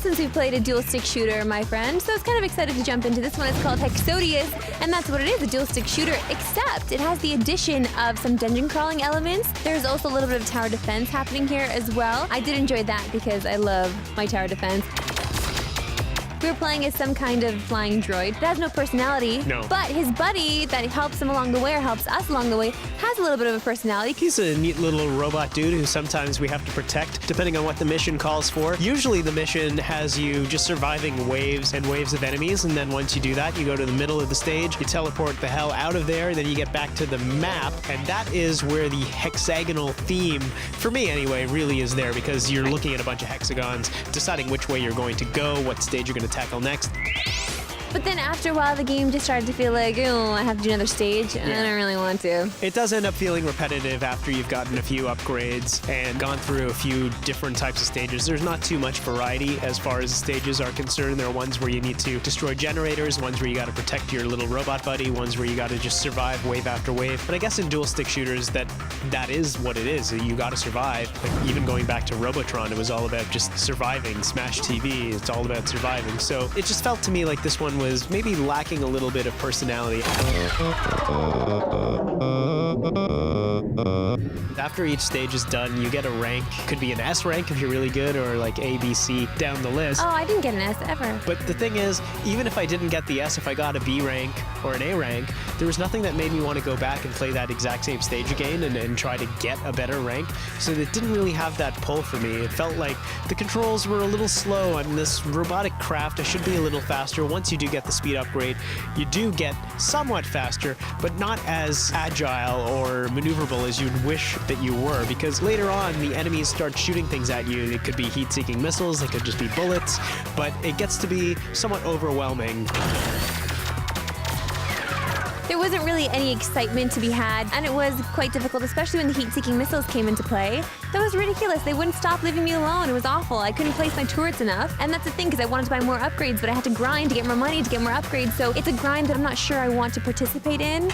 since we've played a dual-stick shooter, my friend, so I was kind of excited to jump into this one. It's called Hexodius, and that's what it is, a dual-stick shooter, except it has the addition of some dungeon crawling elements. There's also a little bit of tower defense happening here as well. I did enjoy that because I love my tower defense. We were playing as some kind of flying droid that has no personality. No. But his buddy that helps him along the way, or helps us along the way, has a little bit of a personality. He's a neat little robot dude who sometimes we have to protect, depending on what the mission calls for. Usually the mission has you just surviving waves and waves of enemies, and then once you do that, you go to the middle of the stage, you teleport the hell out of there, then you get back to the map, and that is where the hexagonal theme, for me anyway, really is there, because you're looking at a bunch of hexagons, deciding which way you're going to go, what stage you're going to tackle next. But then after a while, the game just started to feel like, oh, I have to do another stage, and I don't really want to. It does end up feeling repetitive after you've gotten a few upgrades and gone through a few different types of stages. There's not too much variety as far as the stages are concerned. There are ones where you need to destroy generators, ones where you got to protect your little robot buddy, ones where you got to just survive wave after wave. But I guess in dual stick shooters, that is what it is. You got to survive. Like, even going back to Robotron, it was all about just surviving. Smash TV, it's all about surviving. So it just felt to me like this one was maybe lacking a little bit of personality. After each stage is done, you get a rank. Could be an S rank if you're really good, or like A, B, C down the list. Oh, I didn't get an S ever. But the thing is, even if I didn't get the S, if I got a B rank or an A rank, there was nothing that made me want to go back and play that exact same stage again and try to get a better rank. So it didn't really have that pull for me. It felt like the controls were a little slow on this robotic craft. I should be a little faster. Once you do get the speed upgrade, you do get somewhat faster, but not as agile or maneuverable as you'd wish that you were, because later on the enemies start shooting things at you. It could be heat-seeking missiles, it could just be bullets, but it gets to be somewhat overwhelming. There wasn't really any excitement to be had, and it was quite difficult, especially when the heat-seeking missiles came into play. That was ridiculous. They wouldn't stop leaving me alone. It was awful. I couldn't place my turrets enough, and that's the thing, because I wanted to buy more upgrades, but I had to grind to get more money to get more upgrades, so it's a grind that I'm not sure I want to participate in.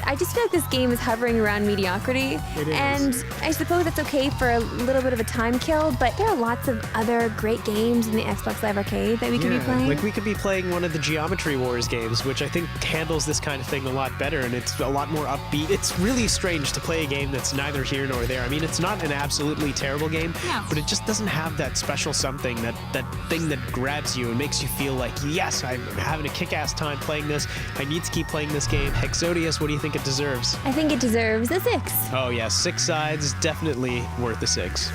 I just feel like this game is hovering around mediocrity. It is. And I suppose it's okay for a little bit of a time kill, but there are lots of other great games in the Xbox Live Arcade that we could be playing. Like we could be playing one of the Geometry Wars games, which I think handles this kind of thing a lot better, and it's a lot more upbeat. It's really strange to play a game that's neither here nor there. I mean, it's not an absolutely terrible game, but it just doesn't have that special something, that thing that grabs you and makes you feel like, yes, I'm having a kick-ass time playing this. I need to keep playing this game. Hexodius, what do you think it deserves? I think it deserves a 6. Oh yeah, 6 sides, definitely worth a 6.